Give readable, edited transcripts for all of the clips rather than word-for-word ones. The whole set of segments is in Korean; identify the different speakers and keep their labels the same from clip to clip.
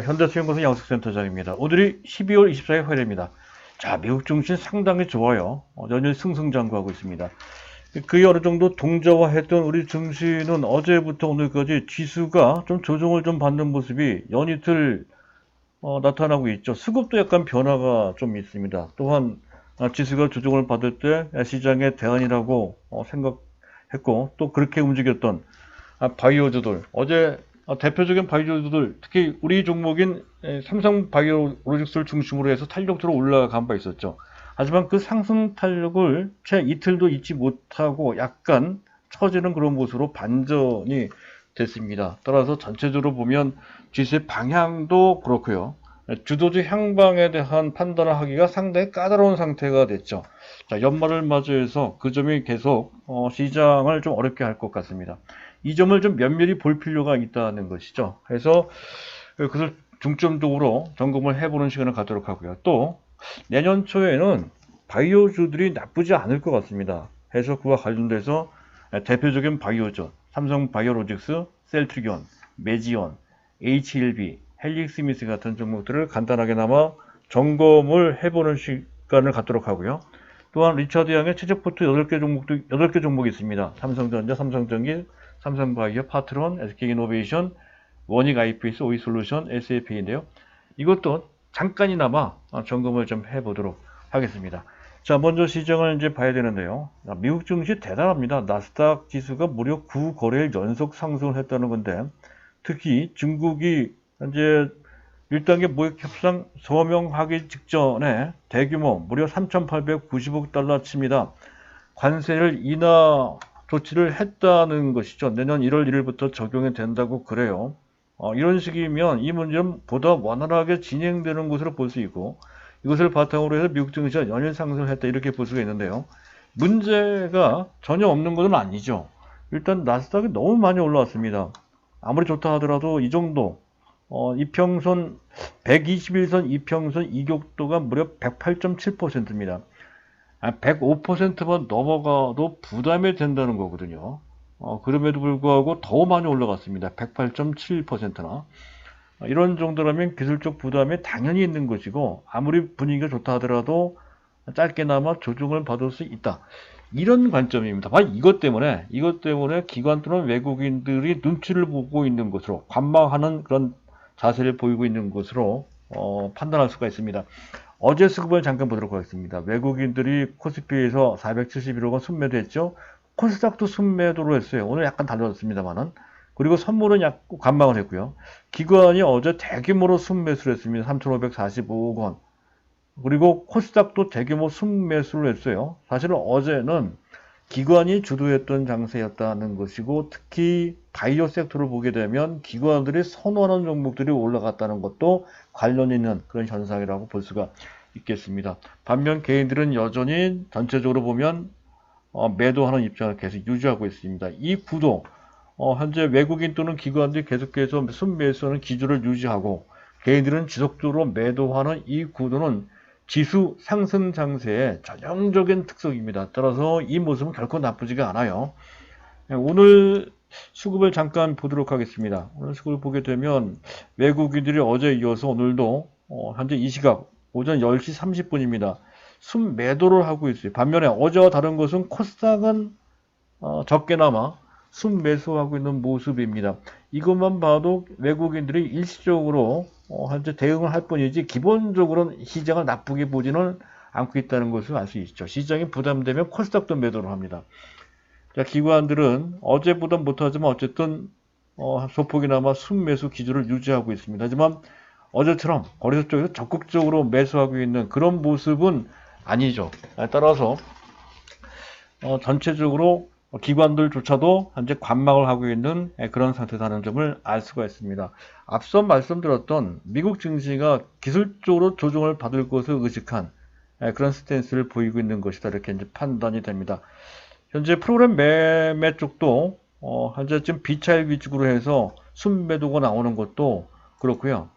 Speaker 1: 안녕하십니까. 현대수영건설 양석센터장입니다. 오늘이 12월 24일 화요일입니다. 자, 미국 증시 상당히 좋아요. 연일 승승장구하고 있습니다. 그게 어느 정도 동저화했던 우리 증시는 어제부터 오늘까지 지수가 좀 조정을 좀 받는 모습이 연이틀 나타나고 있죠. 수급도 약간 변화가 좀 있습니다. 또한 지수가 조정을 받을 때 시장의 대안이라고 생각했고 또 그렇게 움직였던 바이오주들 어제 대표적인 바이오주들 특히 우리 종목인 삼성바이오로직스를 중심으로 해서 탄력적으로 올라간 바 있었죠. 하지만 그 상승 탄력을 채 이틀도 잊지 못하고 약간 처지는 그런 모습으로 반전이 됐습니다. 따라서 전체적으로 보면 지수의 방향도 그렇고요. 주도주 향방에 대한 판단을 하기가 상당히 까다로운 상태가 됐죠. 자, 연말을 맞이해서 그 점이 계속 시장을 좀 어렵게 할 것 같습니다. 이 점을 좀 면밀히 볼 필요가 있다는 것이죠. 그래서 그것을 중점적으로 점검을 해보는 시간을 갖도록 하고요. 또 내년 초에는 바이오주들이 나쁘지 않을 것 같습니다. 그래서 그와 관련돼서 대표적인 바이오주, 삼성바이오로직스, 셀트리온, 메지온, HLB, 헬릭스미스 같은 종목들을 간단하게나마 점검을 해보는 시간을 갖도록 하고요. 또한 리처드 양의 최적 포트 8개 종목이 있습니다. 삼성전자, 삼성전기, 삼성바이오, 파트론, SK이노베이션, 원익 IPS, 오이솔루션, SAP인데요. 이것도 잠깐이나마 점검을 좀 해보도록 하겠습니다. 자, 먼저 시장을 이제 봐야 되는데요. 미국 증시 대단합니다. 나스닥 지수가 무려 9거래일 연속 상승을 했다는 건데, 특히 중국이 현재 1단계 모의 협상 서명하기 직전에 대규모 무려 3,890억 달러 칩니다. 관세를 인하 조치를 했다는 것이죠. 내년 1월 1일부터 적용이 된다고 그래요. 이런 식이면 이 문제는 보다 원활하게 진행되는 것으로 볼 수 있고 이것을 바탕으로 해서 미국 증시가 연일 상승을 했다 이렇게 볼 수가 있는데요. 문제가 전혀 없는 것은 아니죠. 일단 나스닥이 너무 많이 올라왔습니다. 아무리 좋다 하더라도 이 정도 이평선 121선 이평선 이격도가 무려 108.7%입니다. 105%만 넘어가도 부담이 된다는 거거든요. 그럼에도 불구하고 더 많이 올라갔습니다. 108.7%나. 이런 정도라면 기술적 부담이 당연히 있는 것이고 아무리 분위기가 좋다 하더라도 짧게나마 조정을 받을 수 있다. 이런 관점입니다. 바로 이것 때문에 기관 또는 외국인들이 눈치를 보고 있는 것으로 관망하는 그런 자세를 보이고 있는 것으로 판단할 수가 있습니다. 어제 수급을 잠깐 보도록 하겠습니다. 외국인들이 코스피에서 471억 원 순매도했죠. 코스닥도 순매도로 했어요. 오늘 약간 달라졌습니다만은. 그리고 선물은 약간 관망을 했고요. 기관이 어제 대규모로 순매수를 했습니다. 3,545억 원. 그리고 코스닥도 대규모 순매수를 했어요. 사실은 어제는 기관이 주도했던 장세였다는 것이고 특히 바이오 섹터를 보게 되면 기관들이 선호하는 종목들이 올라갔다는 것도 관련 있는 그런 현상이라고 볼 수가 있겠습니다. 반면 개인들은 여전히 전체적으로 보면 매도하는 입장을 계속 유지하고 있습니다. 이 구도 현재 외국인 또는 기관들이 계속해서 순매수하는 기조를 유지하고 개인들은 지속적으로 매도하는 이 구도는 지수 상승 장세의 전형적인 특성입니다. 따라서 이 모습은 결코 나쁘지가 않아요. 오늘 수급을 잠깐 보도록 하겠습니다. 오늘 수급을 보게 되면 외국인들이 어제 이어서 오늘도 현재 이 시각 오전 10시 30분입니다. 순매도를 하고 있어요. 반면에 어제와 다른 것은 코스닥은 적게나마 순매수하고 있는 모습입니다. 이것만 봐도 외국인들이 일시적으로 현재 대응을 할 뿐이지 기본적으로는 시장을 나쁘게 보지는 않고 있다는 것을 알 수 있죠. 시장이 부담되면 코스닥도 매도를 합니다. 자, 기관들은 어제보다 못하지만 어쨌든 소폭이나마 순매수 기조를 유지하고 있습니다. 하지만 어제처럼 거래소 쪽에서 적극적으로 매수하고 있는 그런 모습은 아니죠. 따라서 전체적으로 기관들조차도 현재 관망을 하고 있는 그런 상태라는 점을 알 수가 있습니다. 앞서 말씀드렸던 미국 증시가 기술적으로 조정을 받을 것을 의식한 그런 스탠스를 보이고 있는 것이다 이렇게 이제 판단이 됩니다. 현재 프로그램 매매 쪽도 현재 지금 비차익 위주로 해서 순매도가 나오는 것도 그렇고요.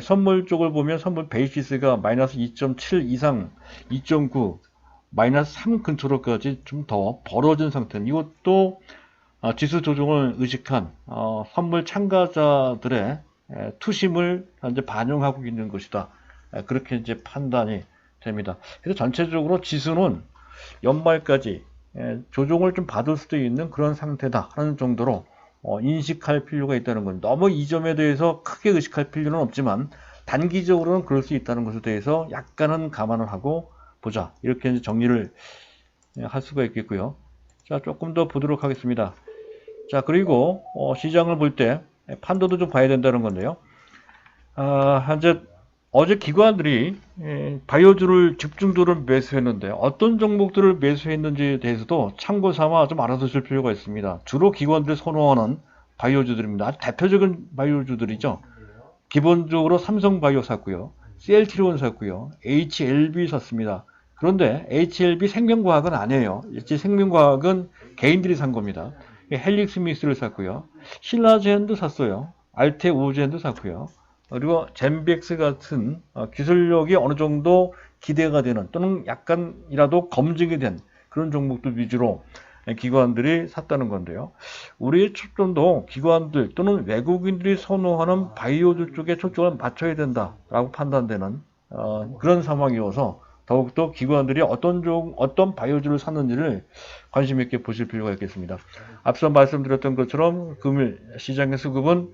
Speaker 1: 선물 쪽을 보면 선물 베이시스가 마이너스 2.7 이상 2.9 마이너스 3 근처로까지 좀 더 벌어진 상태는 이것도 지수 조정을 의식한 선물 참가자들의 투심을 현재 반영하고 있는 것이다. 그렇게 이제 판단이 됩니다. 그래서 전체적으로 지수는 연말까지 조정을 좀 받을 수도 있는 그런 상태다 하는 정도로 인식할 필요가 있다는 건, 너무 이 점에 대해서 크게 의식할 필요는 없지만 단기적으로는 그럴 수 있다는 것에 대해서 약간은 감안을 하고 보자, 이렇게 이제 정리를 할 수가 있겠고요. 자, 조금 더 보도록 하겠습니다. 자, 그리고 시장을 볼 때 판도도 좀 봐야 된다는 건데요. 현재 어제 기관들이 바이오주를 집중도를 매수했는데 어떤 종목들을 매수했는지에 대해서도 참고 삼아 좀 알아두실 필요가 있습니다. 주로 기관들이 선호하는 바이오주들입니다. 아주 대표적인 바이오주들이죠. 기본적으로 삼성바이오 샀고요, 셀트리온 샀고요, HLB 샀습니다. 그런데 HLB 생명과학은 아니에요. 일제 생명과학은 개인들이 산 겁니다. 헬릭스미스를 샀고요, 신라젠도 샀어요, 알테오젠도 샀고요, 그리고 젠백스 같은 기술력이 어느 정도 기대가 되는 또는 약간이라도 검증이 된 그런 종목들 위주로 기관들이 샀다는 건데요. 우리의 초점도 기관들 또는 외국인들이 선호하는 바이오주 쪽에 초점을 맞춰야 된다라고 판단되는 그런 상황이어서 더욱더 기관들이 어떤 바이오주를 샀는지를 관심 있게 보실 필요가 있겠습니다. 앞서 말씀드렸던 것처럼 금일 시장의 수급은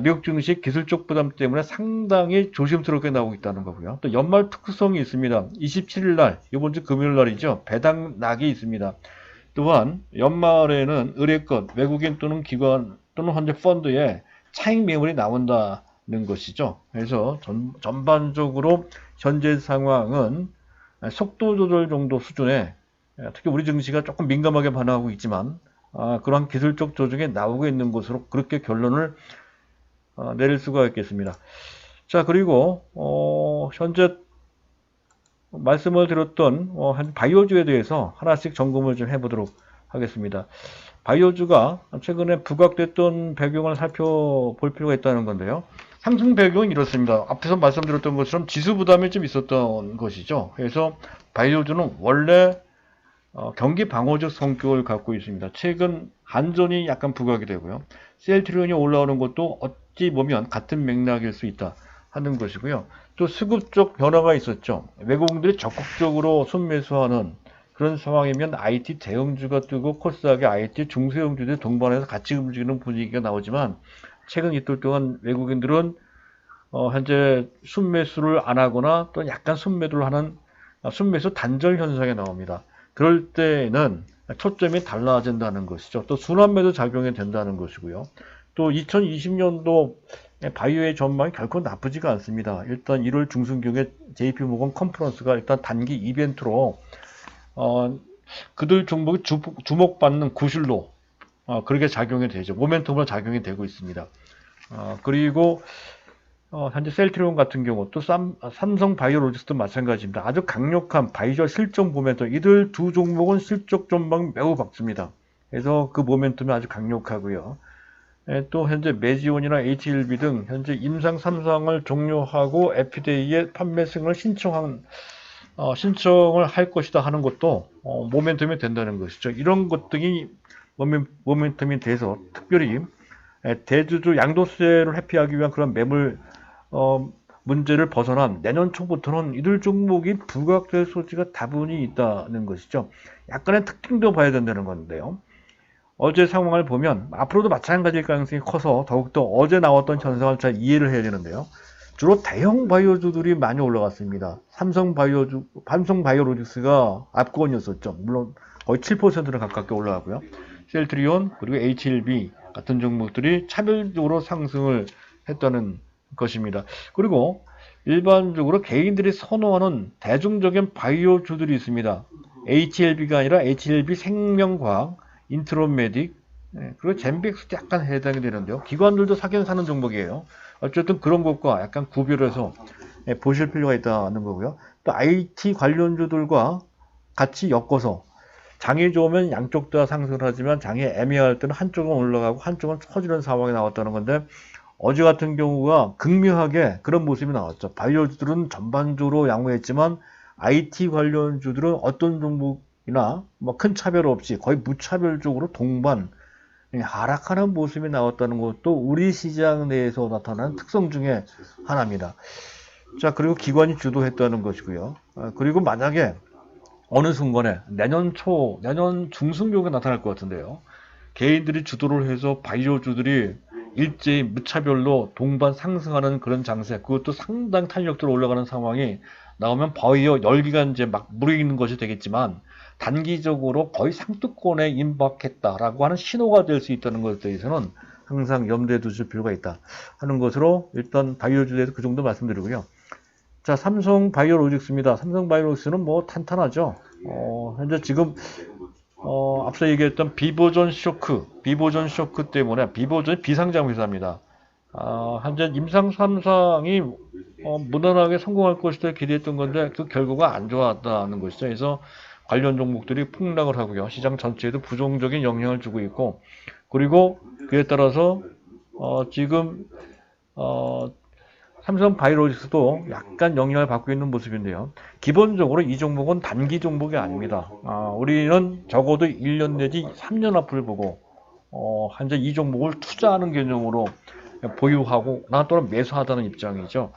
Speaker 1: 미국 증시 기술적 부담 때문에 상당히 조심스럽게 나오고 있다는 거고요. 또 연말 특수성이 있습니다. 27일 날, 이번 주 금요일 날이죠. 배당락이 있습니다. 또한 연말에는 의뢰권, 외국인 또는 기관 또는 현재 펀드에 차익 매물이 나온다는 것이죠. 그래서 전반적으로 현재 상황은 속도 조절 정도 수준에, 특히 우리 증시가 조금 민감하게 반응하고 있지만 그러한 기술적 조정에 나오고 있는 것으로 그렇게 결론을 내릴 수가 있겠습니다. 자, 그리고 현재 말씀을 드렸던 바이오주에 대해서 하나씩 점검을 좀 해보도록 하겠습니다. 바이오주가 최근에 부각됐던 배경을 살펴볼 필요가 있다는 건데요. 상승 배경은 이렇습니다. 앞에서 말씀드렸던 것처럼 지수 부담이 좀 있었던 것이죠. 그래서 바이오주는 원래 경기 방어적 성격을 갖고 있습니다. 최근 한전이 약간 부각이 되고요, 셀트리온이 올라오는 것도 어찌 보면 같은 맥락일 수 있다 하는 것이고요. 또 수급적 변화가 있었죠. 외국인들이 적극적으로 순매수하는 그런 상황이면 IT 대형주가 뜨고 코스닥의 IT 중소형주들이 동반해서 같이 움직이는 분위기가 나오지만, 최근 이틀 동안 외국인들은 현재 순매수를 안 하거나 또 약간 순매도를 하는 순매수 단절 현상이 나옵니다. 그럴 때는 초점이 달라진다는 것이죠. 또 순환매도 작용이 된다는 것이고요. 또 2020년도 바이오의 전망이 결코 나쁘지가 않습니다. 일단 1월 중순경에 JP모건 컨퍼런스가 일단 단기 이벤트로 그들 종목이 주목받는 구실로 그렇게 작용이 되죠. 모멘텀으로 작용이 되고 있습니다. 그리고 현재 셀트리온 같은 경우 또 삼성 바이오로직스도 마찬가지입니다. 아주 강력한 바이오 실적 모멘텀, 이들 두 종목은 실적 전망 매우 밝습니다. 그래서 그 모멘텀이 아주 강력하고요. 또 현재 메지온이나 HLB 등 현재 임상 3상을 종료하고 FDA에 판매 승을 신청을 할 것이다 하는 것도 모멘텀이 된다는 것이죠. 이런 것들이 모멘텀이 돼서 특별히 대주주 양도세를 회피하기 위한 그런 매물 문제를 벗어난 내년 초부터는 이들 종목이 부각될 소지가 다분히 있다는 것이죠. 약간의 특징도 봐야 된다는 건데요. 어제 상황을 보면 앞으로도 마찬가지일 가능성이 커서 더욱더 어제 나왔던 현상을 잘 이해를 해야 되는데요. 주로 대형 바이오주들이 많이 올라갔습니다. 삼성 바이오로직스가 압권이었었죠. 물론 거의 7%를 가깝게 올라가고요. 셀트리온 그리고 HLB 같은 종목들이 차별적으로 상승을 했다는 것입니다. 그리고 일반적으로 개인들이 선호하는 대중적인 바이오주들이 있습니다. HLB가 아니라 HLB 생명과학, 인트로메딕, 그리고 젠백스도 약간 해당이 되는데요. 기관들도 사긴 사는 종목이에요. 어쨌든 그런 것과 약간 구별해서 보실 필요가 있다는 거고요. 또 IT 관련주들과 같이 엮어서 장이 좋으면 양쪽 다 상승을 하지만 장이 애매할 때는 한쪽은 올라가고 한쪽은 처지는 상황이 나왔다는 건데, 어제 같은 경우가 극명하게 그런 모습이 나왔죠. 바이오주들은 전반적으로 양호했지만 IT 관련주들은 어떤 종목이나 뭐 큰 차별 없이 거의 무차별적으로 동반 하락하는 모습이 나왔다는 것도 우리 시장 내에서 나타나는 특성 중에 하나입니다. 자, 그리고 기관이 주도했다는 것이고요. 그리고 만약에 어느 순간에 내년 중순경에 나타날 것 같은데요. 개인들이 주도를 해서 바이오주들이 일제히 무차별로 동반 상승하는 그런 장세, 그것도 상당 탄력적으로 올라가는 상황이 나오면 바이오 열기가 막 무르익는 것이 되겠지만, 단기적으로 거의 상투권에 임박했다라고 하는 신호가 될 수 있다는 것에 대해서는 항상 염두에 두실 필요가 있다 하는 것으로, 일단 바이오주에 대해서 그 정도 말씀드리고요. 자, 삼성바이오로직스입니다. 삼성바이오로직스는 뭐 탄탄하죠. 현재 지금 앞서 얘기했던 비보존 쇼크 때문에, 비보존이 비상장 회사입니다. 현재 임상 3상이 무난하게 성공할 것이다 기대했던 건데 그 결과가 안 좋았다는 것이죠. 그래서 관련 종목들이 폭락을 하고요. 시장 전체에도 부정적인 영향을 주고 있고, 그리고 그에 따라서 지금 삼성바이오로직스도 약간 영향을 받고 있는 모습인데요. 기본적으로 이 종목은 단기 종목이 아닙니다. 우리는 적어도 1년 내지 3년 앞을 보고 현재 이 종목을 투자하는 개념으로 보유하고 또는 매수하다는 입장이죠.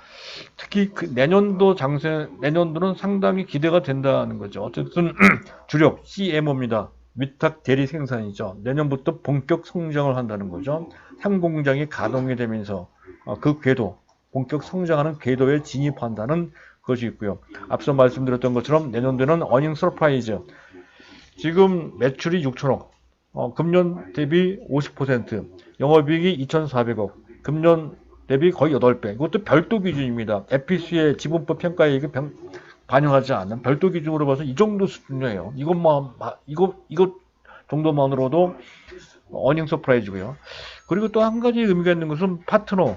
Speaker 1: 특히 그 내년도는 상당히 기대가 된다는 거죠. 어쨌든 주력 CMO입니다. 위탁 대리 생산이죠. 내년부터 본격 성장을 한다는 거죠. 3공장이 가동이 되면서 그 궤도, 본격 성장하는 궤도에 진입한다는 것이 있고요. 앞서 말씀드렸던 것처럼 내년도는 어닝 서프라이즈, 지금 매출이 6천억, 금년 대비 50%, 영업이익이 2,400억, 금년 대비 거의 8배. 이것도 별도 기준입니다. FPC의 지분법 평가액이 반영하지 않는 별도 기준으로 봐서 이 정도 수준이에요. 이것 정도만으로도 어닝 서프라이즈고요. 그리고 또 한 가지 의미가 있는 것은 파트너,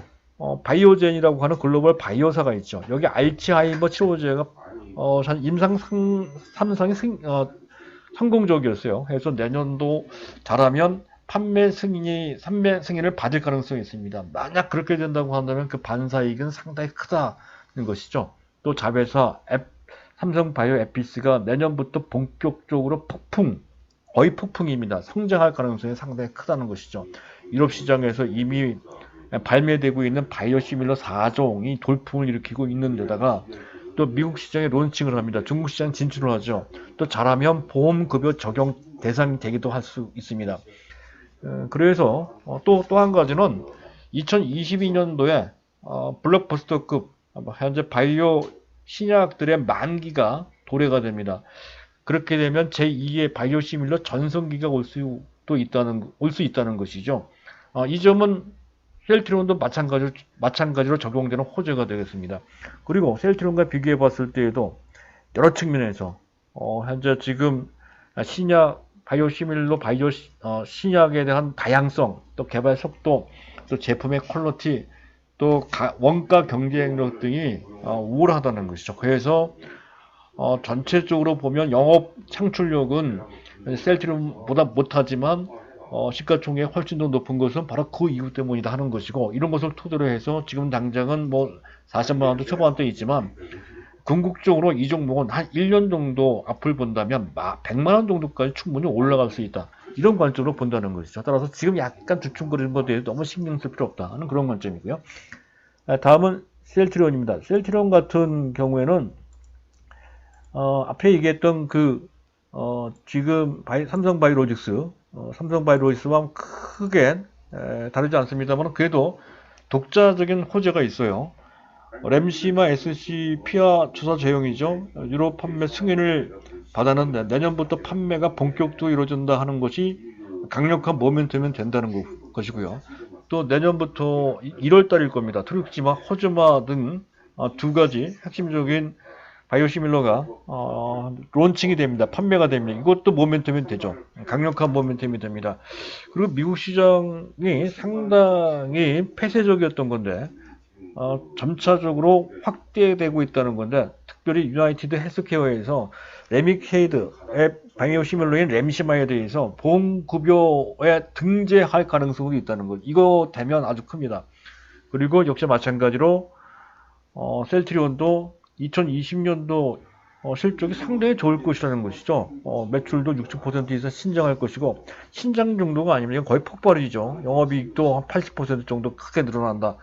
Speaker 1: 바이오젠이라고 하는 글로벌 바이오사가 있죠. 여기 알츠하이머 치료제가 임상 3상이 성공적이었어요. 그래서 내년도 잘하면 판매 승인을 받을 가능성이 있습니다. 만약 그렇게 된다고 한다면 그 반사이익은 상당히 크다는 것이죠. 또 자회사 삼성바이오 에피스가 내년부터 본격적으로 거의 폭풍입니다. 성장할 가능성이 상당히 크다는 것이죠. 유럽 시장에서 이미 발매되고 있는 바이오시밀러 4종이 돌풍을 일으키고 있는 데다가 또 미국 시장에 론칭을 합니다. 중국 시장 진출을 하죠. 또 잘하면 보험급여 적용 대상이 되기도 할 수 있습니다. 그래서 또 한 가지는 2022년도에 블록버스터급 현재 바이오 신약들의 만기가 도래가 됩니다. 그렇게 되면 제2의 바이오시밀러 전성기가 올 수 있다는 것이죠. 이 점은 셀트리온도 마찬가지로 적용되는 호재가 되겠습니다. 그리고 셀트리온과 비교해 봤을 때에도 여러 측면에서 현재 지금 바이오시밀러 신약에 대한 다양성, 또 개발 속도, 또 제품의 퀄리티, 또 원가 경쟁력 등이 우월하다는 것이죠. 그래서 전체적으로 보면 영업 창출력은 셀트리온보다 못하지만 시가총액이 훨씬 더 높은 것은 바로 그 이유 때문이다 하는 것이고, 이런 것을 토대로 해서 지금 당장은 뭐 40만 원도 초반대 있지만 궁극적으로 이 종목은 한 1년 정도 앞을 본다면 100만 원 정도까지 충분히 올라갈 수 있다, 이런 관점으로 본다는 것이죠. 따라서 지금 약간 주춤거리는 것에 대해서 너무 신경 쓸 필요 없다 하는 그런 관점이고요. 다음은 셀트리온입니다. 셀트리온 같은 경우에는 앞에 얘기했던 지금 삼성바이오로직스와 크게 다르지 않습니다만 그래도 독자적인 호재가 있어요. 램시마 SC 피아 조사 제형이죠. 유로 판매 승인을 받았는데 내년부터 판매가 본격적으로 이루어진다 하는 것이 강력한 모멘텀이 된다는 것이고요. 또 내년부터 1월 달일 겁니다. 트루지마, 호즈마 등 두 가지 핵심적인 바이오시밀러가 론칭이 됩니다. 판매가 됩니다. 이것도 모멘텀이 되죠. 강력한 모멘텀이 됩니다. 그리고 미국 시장이 상당히 폐쇄적이었던 건데 점차적으로 확대되고 있다는 건데, 특별히 유나이티드 헬스케어에서 레미케이드의 바이오시밀러인 램시마에 대해서 보험급여에 등재할 가능성이 있다는 것. 이거 되면 아주 큽니다. 그리고 역시 마찬가지로 셀트리온도 2020년도 실적이 상당히 좋을 것이라는 것이죠. 매출도 60% 이상 신장할 것이고, 신장 정도가 아니면 거의 폭발이죠. 영업이익도 한 80% 정도 크게 늘어난다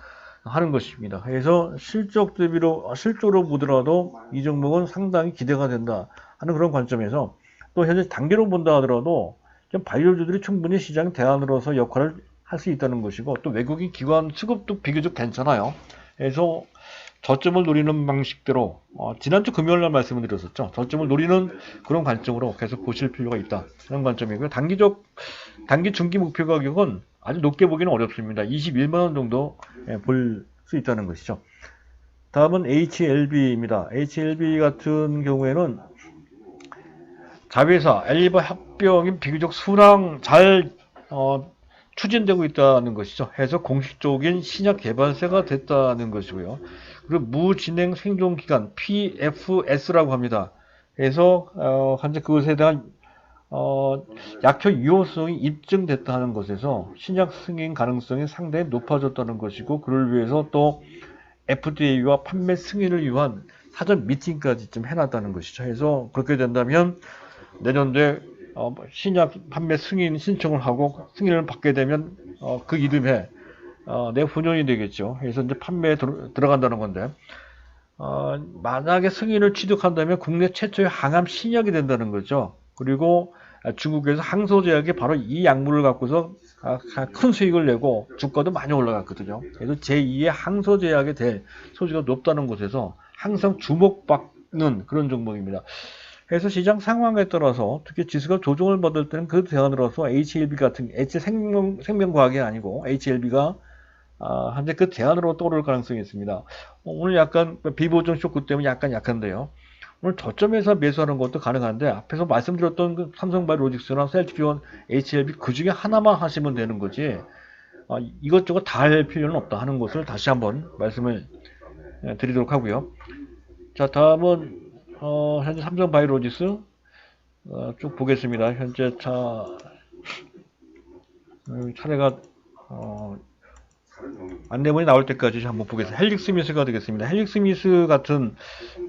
Speaker 1: 하는 것입니다. 그래서 실적 대비로, 실적으로 보더라도 이 종목은 상당히 기대가 된다 하는 그런 관점에서, 또 현재 단기로 본다 하더라도 좀 바이오주들이 충분히 시장 대안으로서 역할을 할 수 있다는 것이고, 또 외국인 기관 수급도 비교적 괜찮아요. 그래서 저점을 노리는 방식대로, 지난주 금요일 날 말씀을 드렸었죠. 저점을 노리는 그런 관점으로 계속 보실 필요가 있다. 그런 관점이고요. 단기 중기 목표 가격은 아주 높게 보기는 어렵습니다. 21만원 정도 볼 수 있다는 것이죠. 다음은 HLB입니다. HLB 같은 경우에는 자회사 엘리바 합병이 비교적 수랑 잘 추진되고 있다는 것이죠. 해서 공식적인 신약 개발사가 됐다는 것이고요. 그리고 무진행 생존 기간 PFS라고 합니다. 그래서 현재 그것에 대한 약효 유효성이 입증됐다는 것에서 신약 승인 가능성이 상당히 높아졌다는 것이고, 그를 위해서 또 FDA와 판매 승인을 위한 사전 미팅까지 좀 해놨다는 것이죠. 그래서 그렇게 된다면 내년도에 신약 판매 승인 신청을 하고 승인을 받게 되면 그 이듬해 내후년이 되겠죠. 그래서 이제 판매에 들어간다는 건데, 만약에 승인을 취득한다면 국내 최초의 항암 신약이 된다는 거죠. 그리고 중국에서 항소제약이 바로 이 약물을 갖고서 큰 수익을 내고 주가도 많이 올라갔거든요. 그래서 제2의 항소제약에 대해 소지가 높다는 곳에서 항상 주목받는 그런 종목입니다. 그래서 시장 상황에 따라서 특히 지수가 조정을 받을 때는 그 대안으로서 HLB 같은, 생명과학이 아니고 HLB가 현재 그 대안으로 떠오를 가능성이 있습니다. 오늘 약간 비보정 쇼크 때문에 약간 약한데요. 오늘 저점에서 매수하는 것도 가능한데, 앞에서 말씀드렸던 그 삼성바이오로직스나 셀트리온, HLB 그 중에 하나만 하시면 되는 거지, 이것저것 다 할 필요는 없다 하는 것을 다시 한번 말씀을 드리도록 하고요. 자, 다음은 현재 삼성바이오로직스 쭉 보겠습니다. 현재 차례가 안내문이 나올 때까지 한번 보겠습니다. 헬릭스미스가 되겠습니다. 헬릭스미스 같은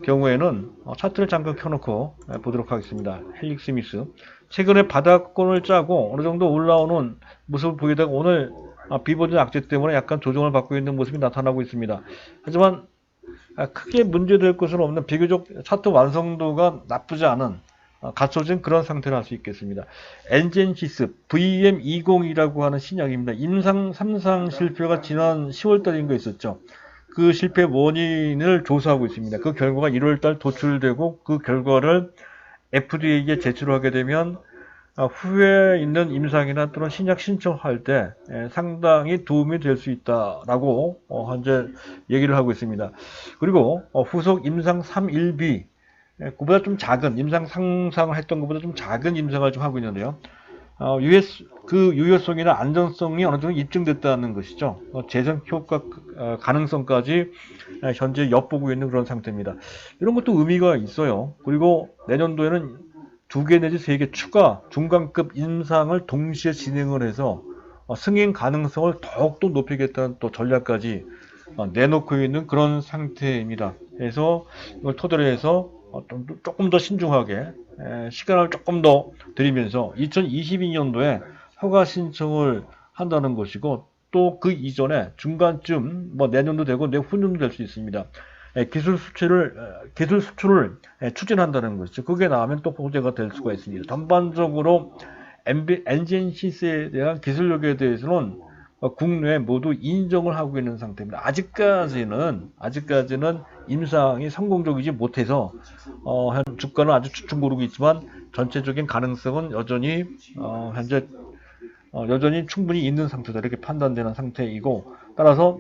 Speaker 1: 경우에는 차트를 잠깐 켜놓고 보도록 하겠습니다. 헬릭스미스 최근에 바닥권을 짜고 어느 정도 올라오는 모습을 보이다가 오늘 비보드 악재 때문에 약간 조정을 받고 있는 모습이 나타나고 있습니다. 하지만 크게 문제될 것은 없는, 비교적 차트 완성도가 나쁘지 않은 갖춰진 그런 상태를 할 수 있겠습니다. 엔젠시스 VM20이라고 하는 신약입니다. 임상 3상 실패가 지난 10월달인 거 있었죠. 그 실패 원인을 조사하고 있습니다. 그 결과가 1월달 도출되고, 그 결과를 FDA에 제출하게 되면 후에 있는 임상이나 또는 신약 신청할 때 상당히 도움이 될 수 있다라고 현재 얘기를 하고 있습니다. 그리고 후속 임상 3.1B, 그보다 좀 작은, 임상 상상을 했던 것보다 좀 작은 임상을 좀 하고 있는데요. 그 유효성이나 안전성이 어느 정도 입증됐다는 것이죠. 재생 효과 가능성까지 현재 엿보고 있는 그런 상태입니다. 이런 것도 의미가 있어요. 그리고 내년도에는 2개 내지 3개 추가 중간급 임상을 동시에 진행을 해서 승인 가능성을 더욱더 높이겠다는 또 전략까지 내놓고 있는 그런 상태입니다. 그래서 이걸 토대로 해서 조금 더 신중하게 시간을 조금 더 들이면서 2022년도에 허가 신청을 한다는 것이고, 또 그 이전에 중간쯤 내년도 되고 내후년도 될 수 있습니다. 기술 수출을 추진한다는 것이죠. 그게 나오면 또 호재가 될 수가 있습니다. 전반적으로 엔젠시스에 대한 기술력에 대해서는 국내에 모두 인정을 하고 있는 상태입니다. 아직까지는 임상이 성공적이지 못해서 주가는 아주 주춤거리고 있지만, 전체적인 가능성은 여전히 여전히 충분히 있는 상태다, 이렇게 판단되는 상태이고, 따라서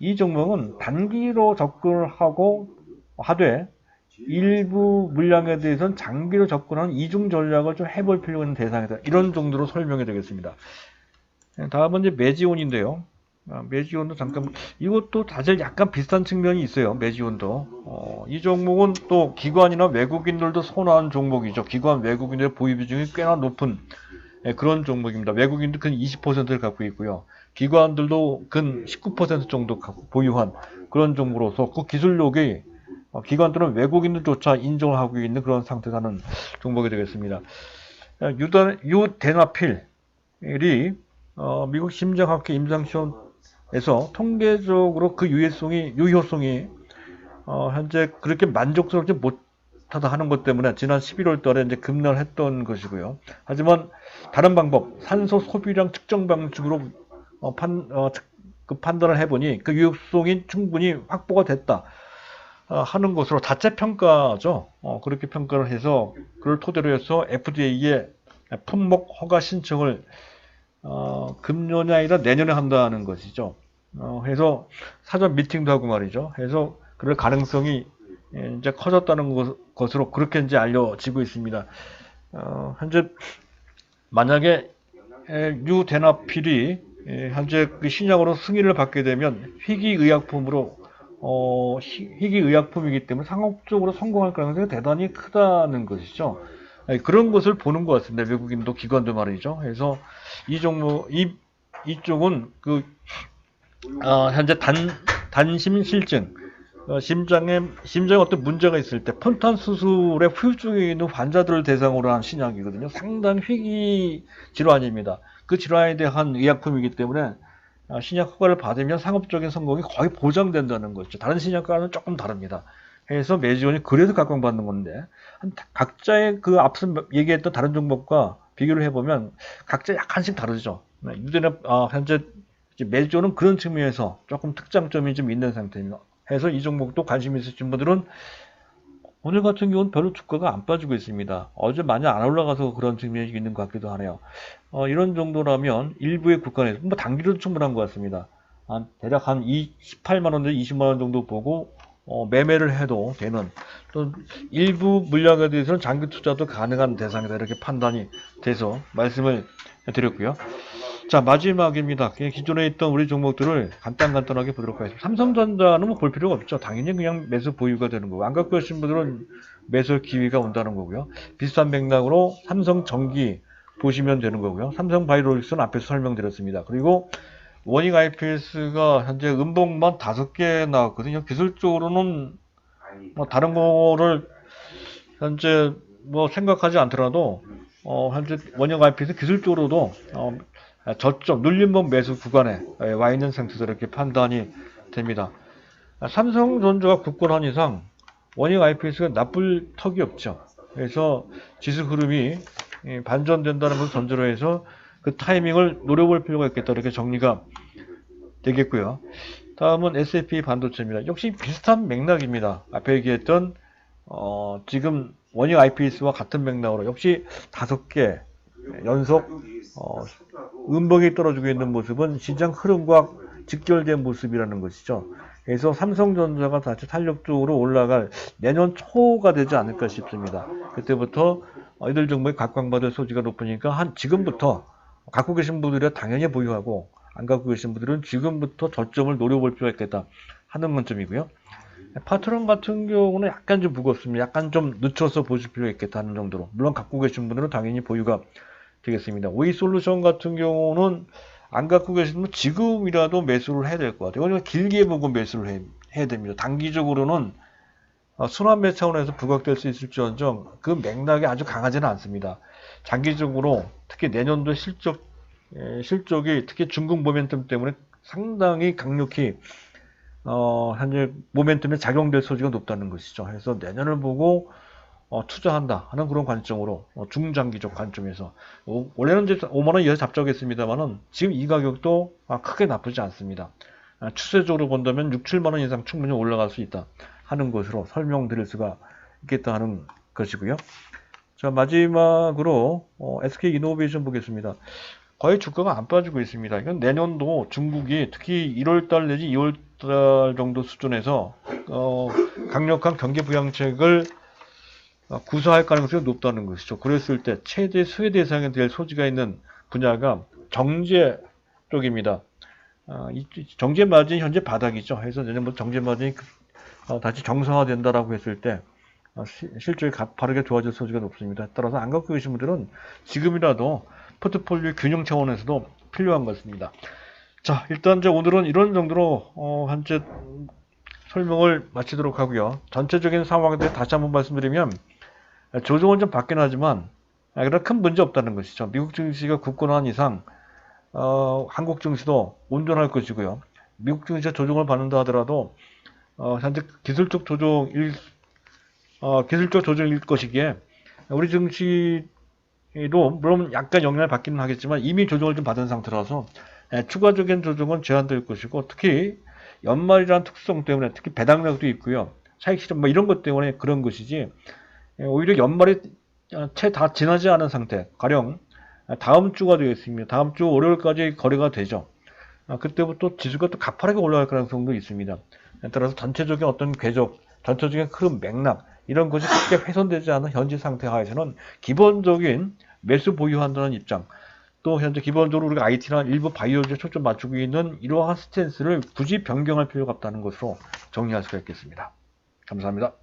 Speaker 1: 이 종목은 단기로 접근을 하되 일부 물량에 대해서는 장기로 접근하는 이중 전략을 좀 해볼 필요가 있는 대상이다, 이런 정도로 설명이 되겠습니다. 다음은 이제 매지온인데요. 매지온도 잠깐, 이것도 다들 약간 비슷한 측면이 있어요. 매지온도 이 종목은 또 기관이나 외국인들도 선호하는 종목이죠. 기관 외국인들의 보유 비중이 꽤나 높은 그런 종목입니다. 외국인도 근 20%를 갖고 있고요. 기관들도 근 19% 정도 보유한 그런 종목으로서 그 기술력이 기관들은 외국인들조차 인정을 하고 있는 그런 상태가 하는 종목이 되겠습니다. 유대나필이 미국 심장학회 임상시험에서 통계적으로 그 유효성이 현재 그렇게 만족스럽지 못하다 하는 것 때문에 지난 11월 달에 이제 급락을 했던 것이고요. 하지만 다른 방법, 산소 소비량 측정 방식으로 판단을 해보니 그 유효성이 충분히 확보가 됐다 하는 것으로 자체 평가죠. 그렇게 평가를 해서 그걸 토대로 해서 FDA에 품목 허가 신청을 금년이 아니라 내년에 한다는 것이죠. 해서 사전 미팅도 하고 말이죠. 해서 그럴 가능성이 이제 커졌다는 것으로 그렇게 이제 알려지고 있습니다. 현재 만약에 유대나필이 현재 그 신약으로 승인을 받게 되면 희귀의약품이기 때문에 상업적으로 성공할 가능성이 대단히 크다는 것이죠. 그런 것을 보는 것 같습니다. 외국인도 기관도 말이죠. 그래서 이쪽은 현재 단심실증, 심장에 어떤 문제가 있을 때 폰탄 수술에 후유증이 있는 환자들을 대상으로 한 신약이거든요. 상당히 희귀 질환입니다. 그 질환에 대한 의약품이기 때문에 신약 허가를 받으면 상업적인 성공이 거의 보장된다는 거죠. 다른 신약과는 조금 다릅니다. 해서 매지원이 그래서 각광받는 건데 각자의 그 앞서 얘기했던 다른 종목과 비교를 해보면 각자 약간씩 다르죠. 현재 매지원은 그런 측면에서 조금 특장점이 좀 있는 상태입니다. 해서 이 종목도 관심 있으신 분들은 오늘 같은 경우는 별로 주가가 안 빠지고 있습니다. 어제 많이 안 올라가서 그런 측면이 있는 것 같기도 하네요. 이런 정도라면 일부의 국간에서 단기로도 충분한 것 같습니다. 대략 한 18만원, 20만원 정도 보고 매매를 해도 되는 또 일부 물량에 대해서는 장기 투자도 가능한 대상이다 이렇게 판단이 돼서 말씀을 드렸고요. 자, 마지막입니다. 기존에 있던 우리 종목들을 간단하게 보도록 하겠습니다. 삼성전자는 뭐 볼 필요가 없죠. 당연히 그냥 매수 보유가 되는 거고, 안 갖고 계신 분들은 매수 기회가 온다는 거고요. 비슷한 맥락으로 삼성전기 보시면 되는 거고요. 삼성바이오로직스는 앞에서 설명드렸습니다. 그리고 워닝 IPS가 현재 음봉만 5개 나왔거든요. 기술적으로는 뭐 다른 거를 현재 뭐 생각하지 않더라도 현재 원형 IPS 기술적으로도 저점 눌림목 매수 구간에 와 있는 상태에서 이렇게 판단이 됩니다. 삼성전자가 굳건한 이상 원형 IPS가 나쁠 턱이 없죠. 그래서 지수 흐름이 반전된다는 것을 전제로 해서 그 타이밍을 노려볼 필요가 있겠다 이렇게 정리가 되겠고요. 다음은 SAP 반도체입니다. 역시 비슷한 맥락입니다. 앞에 얘기했던 지금 원형 IPS와 같은 맥락으로 역시 5개 연속 음봉이 떨어지고 있는 모습은 시장 흐름과 직결된 모습이라는 것이죠. 그래서 삼성전자가 다시 탄력적으로 올라갈 내년 초가 되지 않을까 싶습니다. 그때부터 이들 종목이 각광받을 소지가 높으니까 지금부터 갖고 계신 분들은 당연히 보유하고 안 갖고 계신 분들은 지금부터 저점을 노려볼 필요가 있겠다 하는 관점이고요. 파트론 같은 경우는 약간 좀 무겁습니다. 약간 좀 늦춰서 보실 필요가 있겠다 하는 정도로. 물론 갖고 계신 분들은 당연히 보유가 되겠습니다. 오이솔루션 같은 경우는 안 갖고 계시면 지금이라도 매수를 해야 될 것 같아요. 왜냐면 길게 보고 매수를 해야 됩니다. 단기적으로는 순환매 차원에서 부각될 수 있을지언정 그 맥락이 아주 강하지는 않습니다. 장기적으로 특히 내년도 실적이 특히 중국 모멘텀 때문에 상당히 강력히 현재 모멘텀에 작용될 소지가 높다는 것이죠. 그래서 내년을 보고 투자한다 하는 그런 관점으로 중장기적 관점에서 원래는 이제 5만원 이하 잡자겠습니다만은 지금 이 가격도 크게 나쁘지 않습니다. 추세적으로 본다면 6, 7만원 이상 충분히 올라갈 수 있다 하는 것으로 설명드릴 수가 있겠다 하는 것이고요. 자, 마지막으로 SK 이노베이션 보겠습니다. 거의 주가가 안 빠지고 있습니다. 이건 내년도 중국이 특히 1월달 내지 2월달 정도 수준에서 강력한 경기 부양책을 구사할 가능성이 높다는 것이죠. 그랬을 때 최대 수혜 대상이 될 소지가 있는 분야가 정제 쪽입니다. 정제 마진이 현재 바닥이죠. 그래서 내년부터 정제 마진이 다시 정상화된다라고 했을 때 실적이 가파르게 좋아질 소지가 높습니다. 따라서 안 갖고 계신 분들은 지금이라도 포트폴리오 균형 차원에서도 필요한 것입니다. 자, 일단 오늘은 이런 정도로 현재 설명을 마치도록 하고요. 전체적인 상황에 대해 다시 한번 말씀드리면 조정은 좀 받긴 하지만 그러나 큰 문제 없다는 것이죠. 미국 증시가 굳건한 이상 한국 증시도 온전할 것이고요. 미국 증시가 조정을 받는다 하더라도 현재 기술적 조정일 것이기에 우리 증시도 물론 약간 영향을 받기는 하겠지만 이미 조정을 좀 받은 상태라서 추가적인 조정은 제한될 것이고, 특히 연말이라는 특성 때문에 특히 배당량도 있고요. 차익 실현 이런 것 때문에 그런 것이지, 오히려 연말이 채 다 지나지 않은 상태, 가령 다음 주가 되겠습니다. 다음 주 월요일까지 거래가 되죠. 그때부터 지수가 또 가파르게 올라갈 가능성도 있습니다. 따라서 전체적인 어떤 궤적, 전체적인 흐름, 맥락 이런 것이 크게 훼손되지 않은 현재 상태 하에서는 기본적인 매수 보유한다는 입장, 또 현재 기본적으로 우리가 IT나 일부 바이오주에 초점 맞추고 있는 이러한 스탠스를 굳이 변경할 필요가 없다는 것으로 정리할 수가 있겠습니다. 감사합니다.